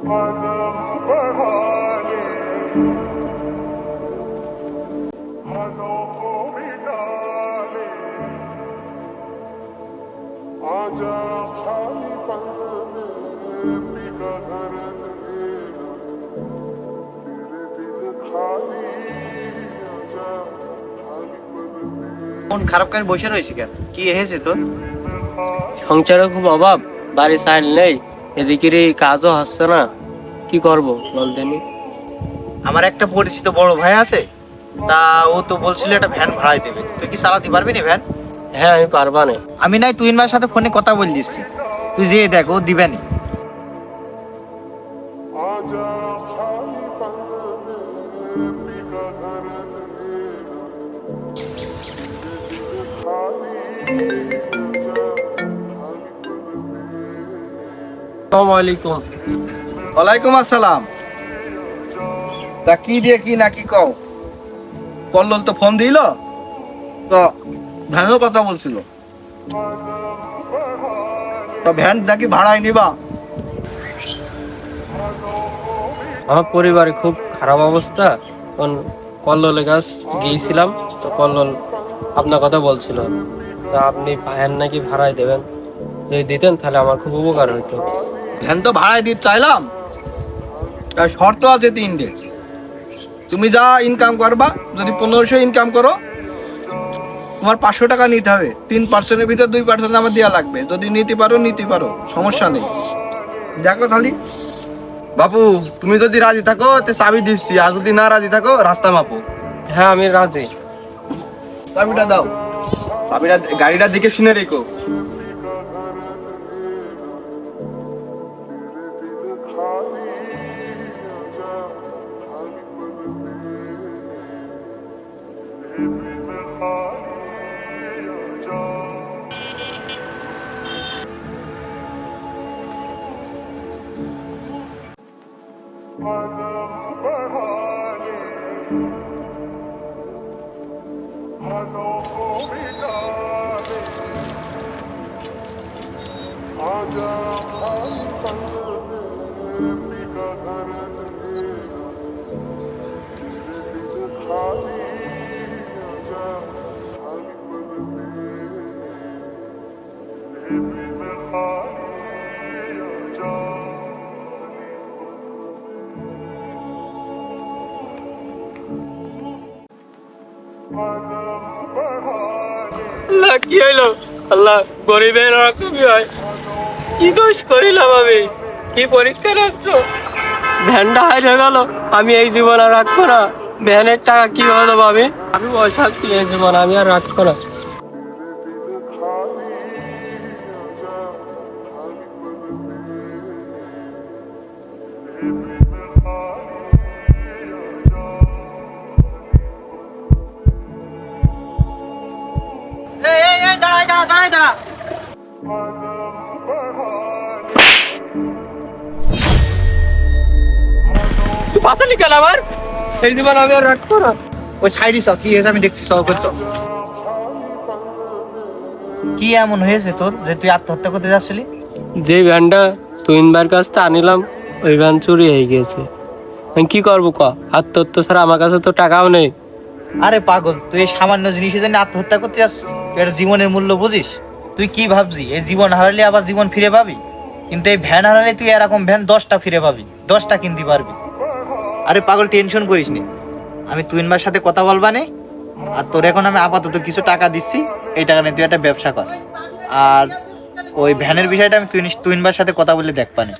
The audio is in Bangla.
মন খারাপ করে বসে রয়েছে কেন? কি হয়েছে তোর? সংসারে খুব অভাব, বাড়ি চাইল নেই, এদিকে কাজও হচ্ছে না, কি করব বলতেনি। আমার একটা পরিচিত বড় ভাই আছে, তা ও তো বলছিল একটা ভ্যান ভাড়ায় দেবে। তুই কি চালাতে পারবি না ভ্যান? হ্যাঁ, আমি পারবা না। আমি নাই তুই মার সাথে ফোনে কথা বলে দিচ্ছি, তুই যেয়ে দেখ ও দিবে না। আসসালামু আলাইকুম। ওয়ালাইকুম আসসালাম। তা কি দিয়ে কি নাকি কও? কল্লোল তো ফোন দিল, তো ভ্যানও কথা বলছিল, তো ভ্যান নাকি ভাড়ায় নিবা? আমার পরিবারে খুব খারাপ অবস্থা, কোন কল্লোলের কাছ গিয়েছিলাম, তো কল্লোল আপনার কথা বলছিল, তা আপনি ভ্যান নাকি ভাড়ায় দেবেন, যদি দিতেন তাহলে আমার খুব উপকার হতো। ভ্যান তো ভাড়ায় দিতে চাইলাম, তার শর্ত আছে 3টে। তুমি যা ইনকাম করবা, যদি 1500 ইনকাম করো, তোমার 500 টাকা নিতে হবে। 3%-এর ভিতর 2% আমার দেওয়া লাগবে। যদি নিতে পারো, সমস্যা নেই। দেখো খালি বাপু, তুমি যদি রাজি থাকো তে চাবি দিচ্ছি, আর যদি না রাজি থাকো রাস্তা মাপো। হ্যাঁ, আমি রাজি। চাবিটা দাও। চাবিটা গাড়িটার দিকে শুনে রেখো। আল্লাহ, কি হইলো? আল্লাহ, গরিবের রকমই হয়। কি দোষ করিলাম আমি? কি পরীক্ষা রাখছ? ভ্যানটা হারিয়ে গেল, আমি এই জীবন আর রাখবো না। ভ্যানের টাকা কি হলো আমি অশান্তি এই জীবন, আমি আর রাখবো না। দাঁড়া। তুই পাশালি কেন আমার? এই জীবন আমি আর রাখবো না। ওই সাইডে কি হয়েছে আমি দেখছি, করছো কি এমন হয়েছে তোর যে তুই আত্মহত্যা করতে যাচ্ছিলি? যে ভ্যানটা তুইনবার কাছ থেকে আনিলাম, ওই ভ্যান চুরি হয়ে গিয়েছে। আমি কি করবো ক? আত্মহত্যা ছাড়া আমার কাছে তো টাকাও নেই। আরে পাগল, তুই এই সামান্য জিনিসের জন্য আত্মহত্যা করতে যাচ্ছিস? তুই একটা জীবনের মূল্য বুঝিস? তুই কি ভাবছি এই জীবন হারালে আবার জীবন ফিরে পাবি? কিন্তু এই ভ্যান হারালে তুই এরকম ভ্যান 10টা ফিরে পাবি, 10টা কিনতে পারবি। আরে পাগল, টেনশন করিস নি, আমি তুইনবার সাথে কথা বলবা নে। আর তোর এখন আমি আপাতত কিছু টাকা দিচ্ছি, এই টাকা নিয়ে তুই একটা ব্যবসা কর। আর ওই ভ্যানের বিষয়টা আমি তুইনবার সাথে কথা বলে দেখবা নে।